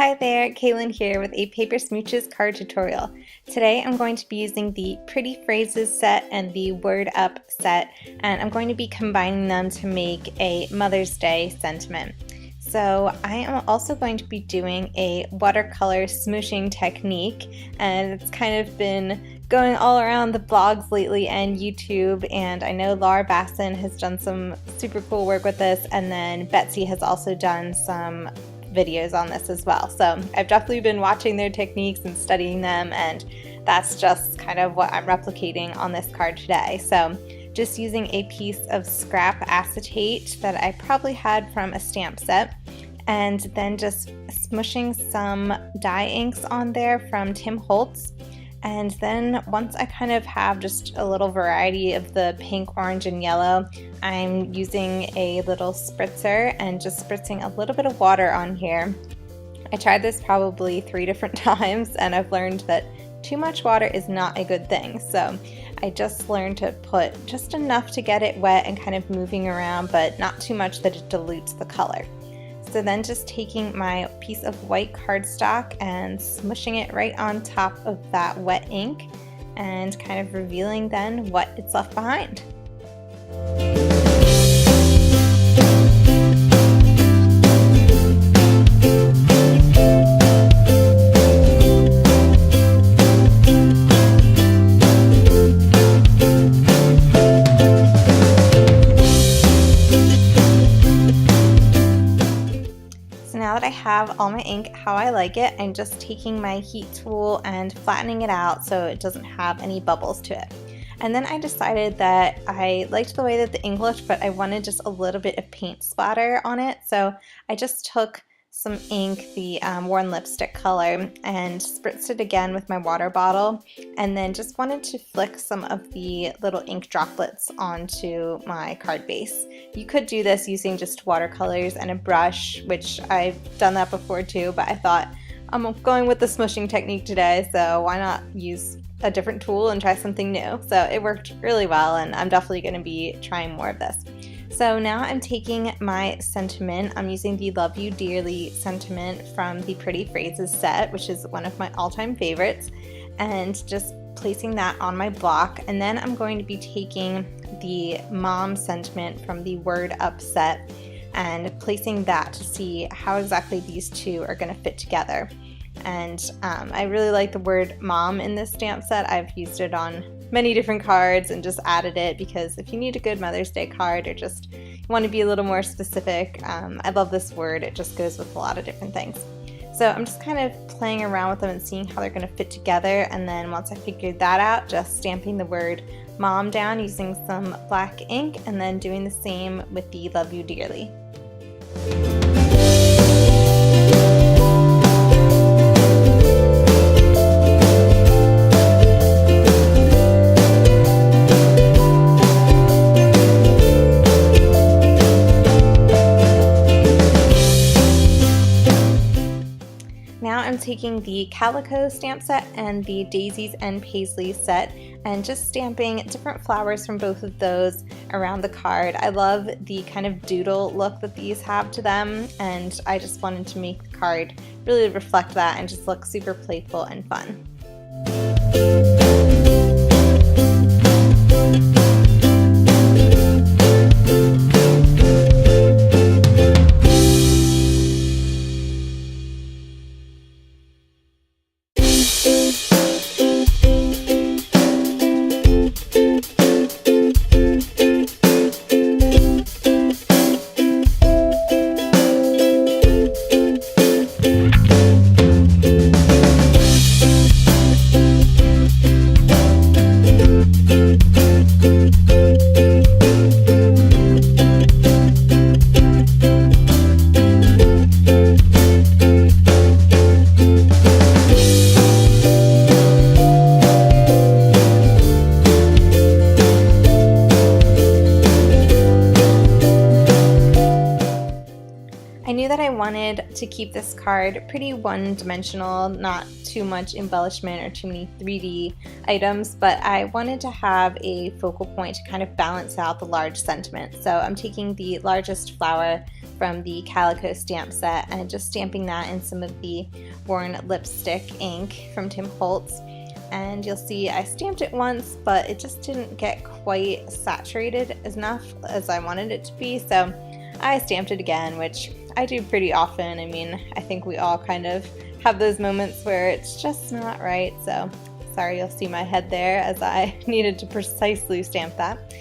Hi there, Kalyn here with a Paper Smooches card tutorial. Today I'm going to be using the Pretty Phrases set and the Word Up set, and I'm going to be combining them to make a Mother's Day sentiment. So I am also going to be doing a watercolor smooshing technique, and it's kind of been going all around the blogs lately and YouTube, and I know Laura Basson has done some super cool work with this, and then Betsy has also done some videos on this as well. So I've definitely been watching their techniques and studying them, and that's just kind of what I'm replicating on this card today. So just using a piece of scrap acetate that I probably had from a stamp set, and then just smushing some dye inks on there from Tim Holtz. And then once I kind of have just a little variety of the pink, orange, and yellow, I'm using a little spritzer and just spritzing a little bit of water on here. I tried this probably 3 different times, and I've learned that too much water is not a good thing. So I just learned to put just enough to get it wet and kind of moving around, but not too much that it dilutes the color. So then just taking my piece of white cardstock and smushing it right on top of that wet ink and kind of revealing then what it's left behind. Now that I have all my ink how I like it, I'm just taking my heat tool and flattening it out so it doesn't have any bubbles to it. And then I decided that I liked the way that the ink looked, but I wanted just a little bit of paint splatter on it. So I just took some ink, the Worn Lipstick color, and spritzed it again with my water bottle, and then just wanted to flick some of the little ink droplets onto my card base. You could do this using just watercolors and a brush, which I've done that before too, but I thought I'm going with the smushing technique today, so why not use a different tool and try something new? So it worked really well, and I'm definitely going to be trying more of this. So now I'm taking my sentiment. I'm using the Love You Dearly sentiment from the Pretty Phrases set, which is one of my all-time favorites, and just placing that on my block. And then I'm going to be taking the Mom sentiment from the Word Up set and placing that to see how exactly these two are going to fit together. And I really like the word mom in this stamp set. I've used it on many different cards and just added it because if you need a good Mother's Day card or just want to be a little more specific, I love this word. It just goes with a lot of different things. So I'm just kind of playing around with them and seeing how they're going to fit together, and then once I figured that out, just stamping the word mom down using some black ink and then doing the same with the Love You Dearly. Now I'm taking the Calico stamp set and the Daisies and Paisley set and just stamping different flowers from both of those around the card. I love the kind of doodle look that these have to them, and I just wanted to make the card really reflect that and just look super playful and fun. knew that I wanted to keep this card pretty one-dimensional, not too much embellishment or too many 3D items, but I wanted to have a focal point to kind of balance out the large sentiment. So I'm taking the largest flower from the Calico stamp set and just stamping that in some of the worn lipstick ink from Tim Holtz. And you'll see I stamped it once, but it just didn't get quite saturated enough as I wanted it to be, so I stamped it again, which I do pretty often. I mean, I think we all kind of have those moments where it's just not right, so sorry you'll see my head there as I needed to precisely stamp that.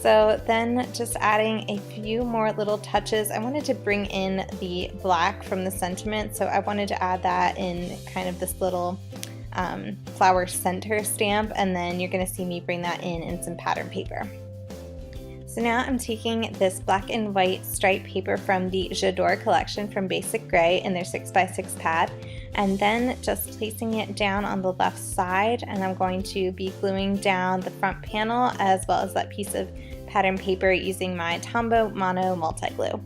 So then just adding a few more little touches. I wanted to bring in the black from the sentiment, so I wanted to add that in kind of this little flower center stamp, and then you're going to see me bring that in some pattern paper. So now I'm taking this black and white striped paper from the J'adore collection from Basic Gray in their 6x6 pad, and then just placing it down on the left side, and I'm going to be gluing down the front panel as well as that piece of pattern paper using my Tombow Mono multi-glue.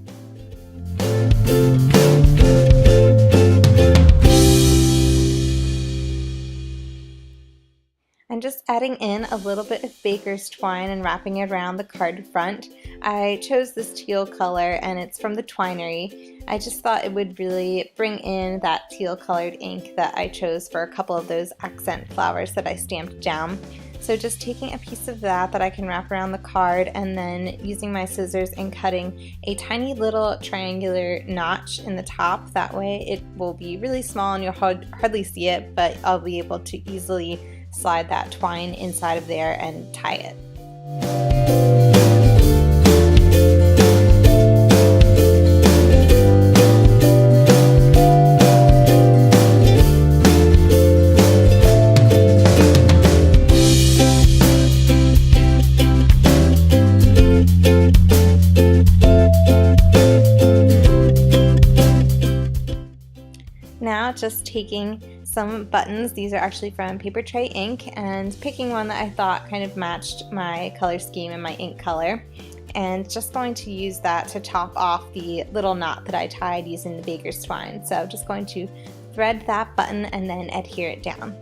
I'm just adding in a little bit of baker's twine and wrapping it around the card front. I chose this teal color and it's from the Twinery. I just thought it would really bring in that teal colored ink that I chose for a couple of those accent flowers that I stamped down. So just taking a piece of that I can wrap around the card and then using my scissors and cutting a tiny little triangular notch in the top. That way it will be really small and you'll hardly see it, but I'll be able to easily slide that twine inside of there and tie it. Now just taking some buttons, these are actually from Paper Tray ink, and picking one that I thought kind of matched my color scheme and my ink color, and just going to use that to top off the little knot that I tied using the baker's twine. So just going to thread that button and then adhere it down.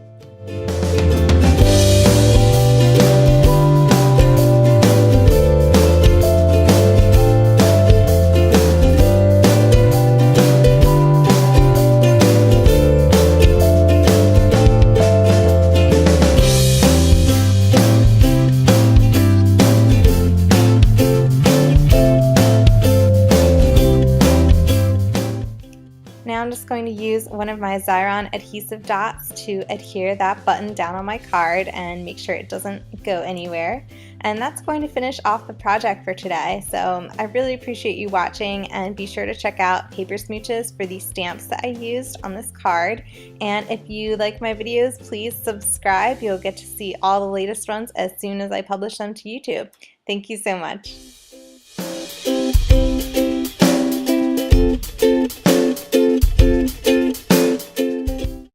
Now I'm just going to use one of my Xyron adhesive dots to adhere that button down on my card and make sure it doesn't go anywhere. And that's going to finish off the project for today. So I really appreciate you watching, and be sure to check out Paper Smooches for these stamps that I used on this card. And if you like my videos, please subscribe. You'll get to see all the latest ones as soon as I publish them to YouTube. Thank you so much.